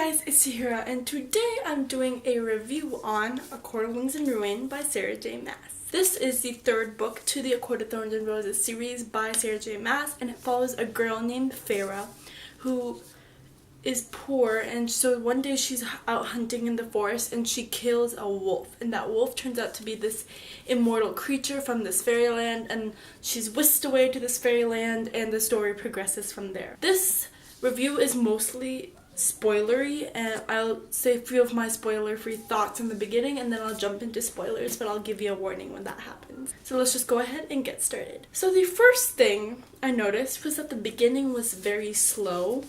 guys, it's Tahira, and today I'm doing a review on A Court of Wings and Ruin by Sarah J. Maas. This is the third book to the A Court of Thorns and Roses series by Sarah J. Maas, and it follows a girl named Farah who is poor, and so one day she's out hunting in the forest and she kills a wolf, and that wolf turns out to be this immortal creature from this fairyland, and she's whisked away to this fairyland, and the story progresses from there. This review is mostly spoilery, and I'll say a few of my spoiler-free thoughts in the beginning, and then I'll jump into spoilers, but I'll give you a warning when that happens. So let's just go ahead and get started. So the first thing I noticed was that the beginning was very slow,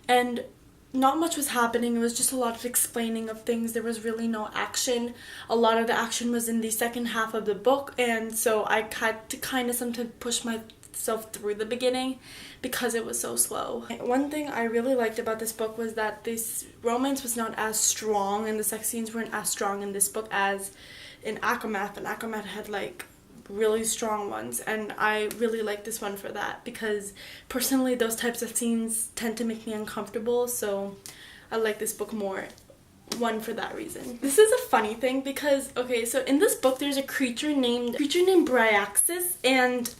and not much was happening. It was just a lot of explaining of things. There was really no action. A lot of the action was in the second half of the book, and so I had to kind of sometimes push myself through the beginning because it was so slow. One thing I really liked about this book was that this romance was not as strong, and the sex scenes weren't as strong in this book as in ACOWAR, and ACOWAR had like really strong ones, and I really like this one for that because personally those types of scenes tend to make me uncomfortable, so I like this book more. One, for that reason. This is a funny thing because, okay, so in this book there's a creature named Abraxas, and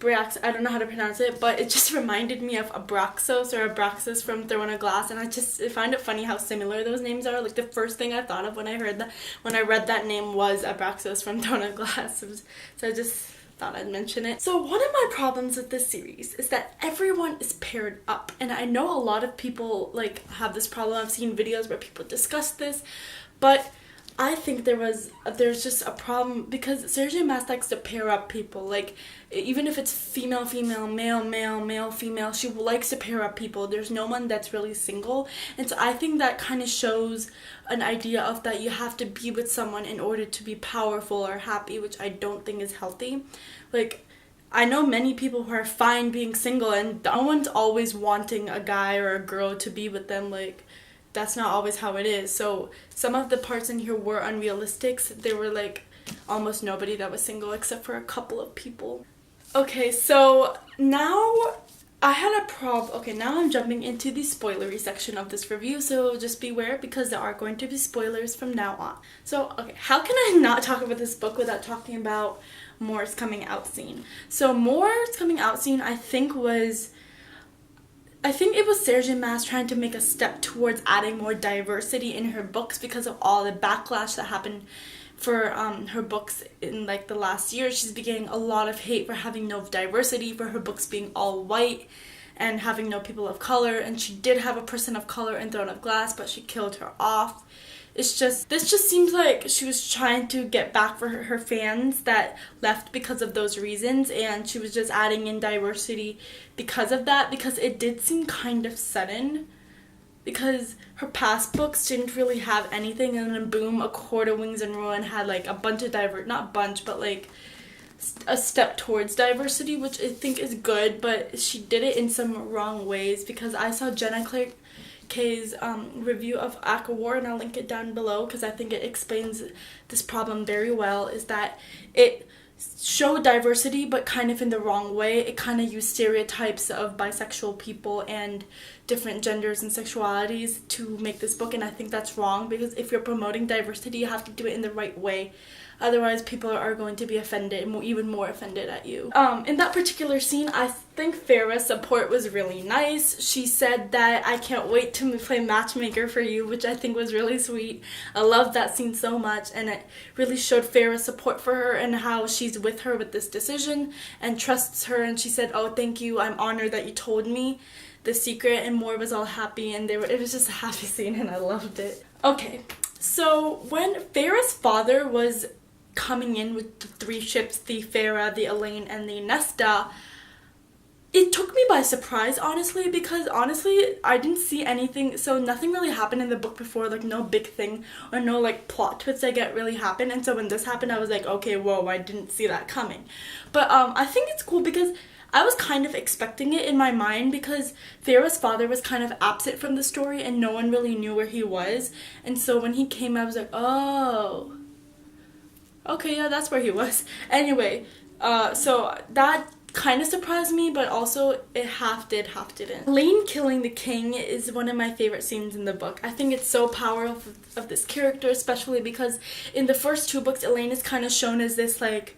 I don't know how to pronounce it, but it just reminded me of Abraxas or Abraxas from Throne of Glass, and I find it funny how similar those names are. Like, the first thing I thought of when I read that name was Abraxas from Throne of Glass. So I just thought I'd mention it. So one of my problems with this series is that everyone is paired up, and I know a lot of people like have this problem. I've seen videos where people discuss this, but I think there's just a problem because Sarah J. Maas likes to pair up people. Like, even if it's female, female, male, male, male, female, she likes to pair up people. There's no one that's really single. And so I think that kind of shows an idea of that you have to be with someone in order to be powerful or happy, which I don't think is healthy. Like, I know many people who are fine being single, and no one's always wanting a guy or a girl to be with them. Like, that's not always how it is. So some of the parts in here were unrealistic. There were like almost nobody that was single except for a couple of people. Okay, so now I had a problem. Okay, now I'm jumping into the spoilery section of this review, so just beware because there are going to be spoilers from now on. So, okay, how can I not talk about this book without talking about Moore's coming out scene? So Moore's coming out scene, I think it was Sarah J. Maas trying to make a step towards adding more diversity in her books because of all the backlash that happened for her books in like the last year. She's been getting a lot of hate for having no diversity, for her books being all white and having no people of color, and she did have a person of color in Throne of Glass, but she killed her off. This just seems like she was trying to get back for her fans that left because of those reasons, and she was just adding in diversity because of that, because it did seem kind of sudden, because her past books didn't really have anything, and then boom, A Court of Wings and Ruin had like a bunch of like a step towards diversity, which I think is good, but she did it in some wrong ways, because I saw Jenna K's review of ACOWAR, and I'll link it down below because I think it explains this problem very well, is that it showed diversity but kind of in the wrong way. It kind of used stereotypes of bisexual people and different genders and sexualities to make this book, and I think that's wrong, because if you're promoting diversity you have to do it in the right way. Otherwise, people are going to be offended, even more offended at you. In that particular scene, I think Ferris Support was really nice. She said that, "I can't wait to play matchmaker for you," which I think was really sweet. I loved that scene so much, and it really showed Ferris support for her and how she's with her with this decision and trusts her. And she said, "Oh, thank you. I'm honored that you told me the secret," and Moore was all happy, and it was just a happy scene, and I loved it. Okay, so when Ferris' father was coming in with the three ships, the Farah, the Elaine, and the Nesta, it took me by surprise, honestly, because honestly I didn't see anything, so nothing really happened in the book before, like no big thing or no like plot twists that really happened, and so when this happened I was like, okay, whoa, I didn't see that coming. But I think it's cool because I was kind of expecting it in my mind, because Farah's father was kind of absent from the story and no one really knew where he was, and so when he came I was like, oh, okay, yeah, that's where he was. Anyway, so that kind of surprised me, but also it half did, half didn't. Elaine killing the king is one of my favorite scenes in the book. I think it's so powerful of this character, especially because in the first 2 books, Elaine is kind of shown as this like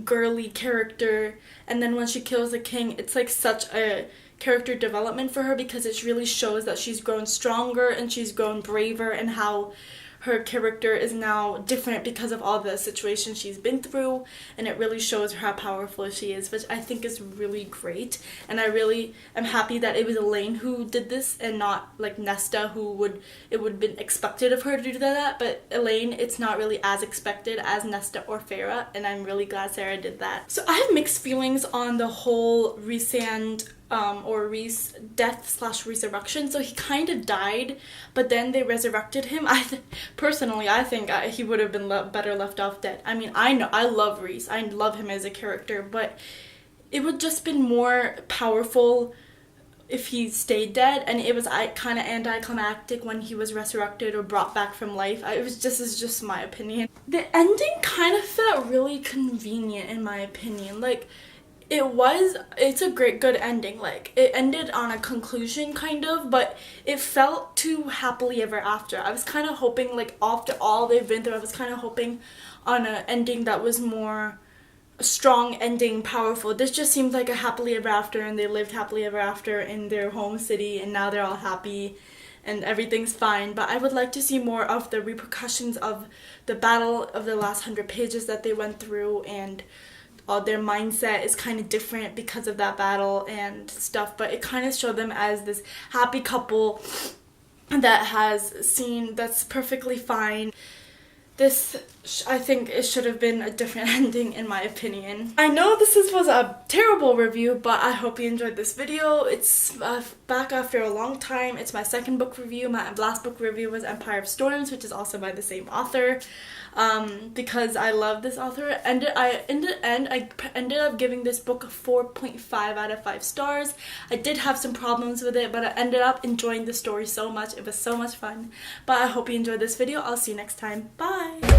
girly character, and then when she kills the king, it's like such a character development for her, because it really shows that she's grown stronger and she's grown braver, and how her character is now different because of all the situations she's been through, and it really shows her how powerful she is, which I think is really great. And I really am happy that it was Elaine who did this and not like Nesta, who it would have been expected of her to do that, but Elaine, it's not really as expected as Nesta or Farah, and I'm really glad Sarah did that. So I have mixed feelings on the whole Rhys death / resurrection. So he kind of died, but then they resurrected him. Personally, I think he would have been better left off dead. I mean, I love Rhys. I love him as a character, but it would just been more powerful if he stayed dead, and it was kind of anticlimactic when he was resurrected or brought back from life. This is just my opinion. The ending kind of felt really convenient in my opinion. Like, it's a good ending. Like, it ended on a conclusion kind of, but it felt too happily ever after. I was kind of hoping, like, after all they've been through, I was kind of hoping on an ending that was more a strong ending, powerful. This just seemed like a happily ever after, and they lived happily ever after in their home city, and now they're all happy and everything's fine. But I would like to see more of the repercussions of the battle of the last 100 pages that they went through, and their mindset is kind of different because of that battle and stuff, but it kind of showed them as this happy couple that's perfectly fine. I think it should have been a different ending in my opinion. I know this was a terrible review, but I hope you enjoyed this video. It's back after a long time. It's my second book review. My last book review was Empire of Storms, which is also by the same author. Because I love this author. In the end, I ended up giving this book a 4.5 out of 5 stars. I did have some problems with it, but I ended up enjoying the story so much. It was so much fun. But I hope you enjoyed this video. I'll see you next time. Bye!